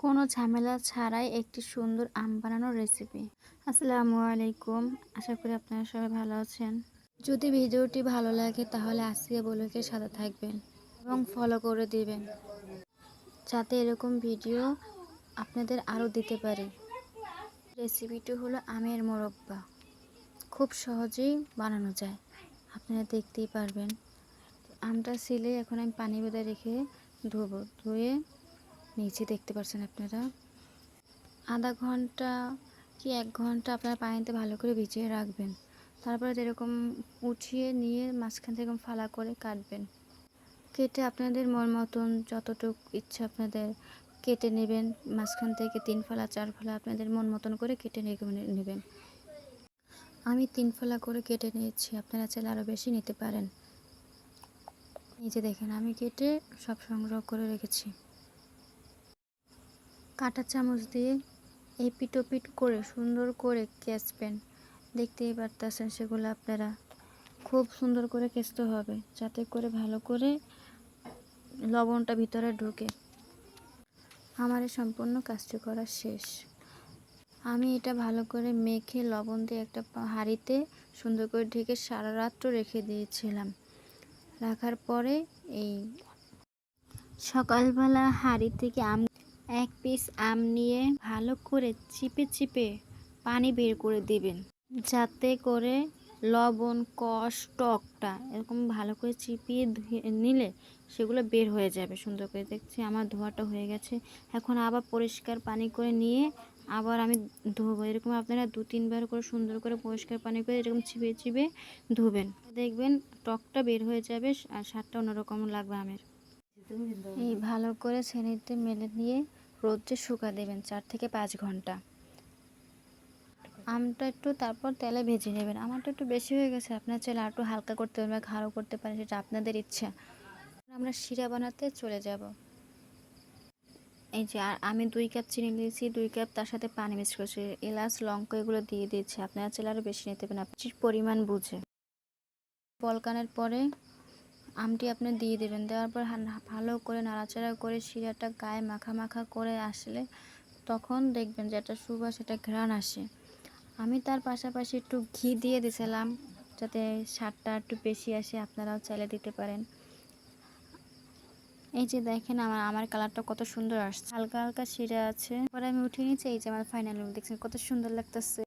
কোনো ঝামেলা ছাড়াই একটি সুন্দর আম বানানোর রেসিপি। আসসালামু আলাইকুম। আশা করি আপনারা সবাই ভালো আছেন। যদি ভিডিওটি ভালো লাগে তাহলে আসিয়া বলুকের সাথে থাকবেন এবং ফলো করে দিবেন, যাতে এরকম ভিডিও আপনাদের আরও দিতে পারি। রেসিপিটি হলো আমের মোরব্বা। খুব সহজেই বানানো যায়, আপনারা দেখতেই পারবেন। আমটা ছিলে এখন আমি পানি বেঁধে রেখে ধুয়ে নিচে দেখতে পাচ্ছেন আপনারা। আধা ঘন্টা কি 1 ঘন্টা আপনারা পানিতে ভালো করে ভিজিয়ে রাখবেন। তারপরে যেরকম উঠিয়ে নিয়ে মাঝখান থেকে ফালা করে কাটবেন। কেটে আপনাদের মন মতন যতটুকু ইচ্ছা আপনাদের কেটে নেবেন। মাঝখান থেকে 3 ফালা 4 ফালা আপনাদের মন মতন করে কেটে নেবেন। আমি 3 ফালা করে কেটে নিয়েছি, আপনারা চাইলে আরও বেশি নিতে পারেন। এই যে দেখেন আমি কেটে সব সংগ্রহ করে রেখেছি। কাঁটা চামচ দিয়ে এপিট ওপিট করে সুন্দর করে কেচবেন। দেখতেই পারতেছেন সেগুলো আপনারা খুব সুন্দর করে কেচতে হবে, যাতে করে ভালো করে লবণটা ভিতরে ঢোকে। আমার এই সম্পূর্ণ কাজটি করা শেষ। আমি এটা ভালো করে মেখে লবণ দিয়ে একটা হাঁড়িতে সুন্দর করে ঢেকে সারা রাত্র রেখে দিয়েছিলাম। রাখার পরে এই সকালবেলা হাঁড়ি থেকে 1 পিস আম নিয়ে ভালো করে চিপে চিপে পানি বের করে দিবেন, যাতে করে লবণ কষ টকটা এরকম ভালো করে চিপিয়ে ধুয়ে নিলে সেগুলো বের হয়ে যাবে সুন্দর করে। দেখছি আমার ধোয়াটা হয়ে গেছে। এখন আবার পরিষ্কার পানি করে নিয়ে আবার আমি ধোবো। এরকম আপনারা 2-3 বার করে সুন্দর করে পরিষ্কার পানি করে এরকম চিপিয়ে চিপিয়ে ধুবেন। দেখবেন টকটা বের হয়ে যাবে আর স্বাদটা অন্যরকম লাগবে আমের। এই ভালো করে ছেনিতে মেলে নিয়ে রোদ্রে শুকা দেবেন 4 থেকে 5 ঘন্টা। আমটা একটু তারপর তেলে ভেজে নেবেন। আমারটা একটু বেশি হয়ে গেছে, আপনার চাইলে একটু হালকা করতে পারেন বা গাঢ় করতে পারেন, সেটা আপনাদের ইচ্ছা। আমরা শিরা বানাতে চলে যাব। এই যে আর আমি 2 কাপ চিনি দিয়েছি, 2 কাপ তার সাথে পানি মিক্স করেছি, এলাচ লঙ্কা এগুলো দিয়ে দিয়েছি। আপনারা চাইলে আরও বেশি নিতে পারেন আপনার পরিমাণ বুঝে। বলকানের পরে আমটি আপনি দিয়ে দেবেন। দেওয়ার পর ভালো করে নাড়াচাড়া করে শিরাটা গায়ে মাখা মাখা করে আসলে তখন দেখবেন যে একটা সুবাস, একটা ঘ্রাণ আসে। আমি তার পাশাপাশি একটু ঘি দিয়ে দিয়েছিলাম, যাতে স্বাদটা একটু বেশি আসে। আপনারাও চাইলে দিতে পারেন। এই যে দেখেন আমার কালারটা কত সুন্দর আসছে, হালকা হালকা শিরা আছে। পরে আমি উঠিয়ে নিচ্ছি। এই যে আমার ফাইনাল লুক দেখছেন কত সুন্দর লাগতেছে।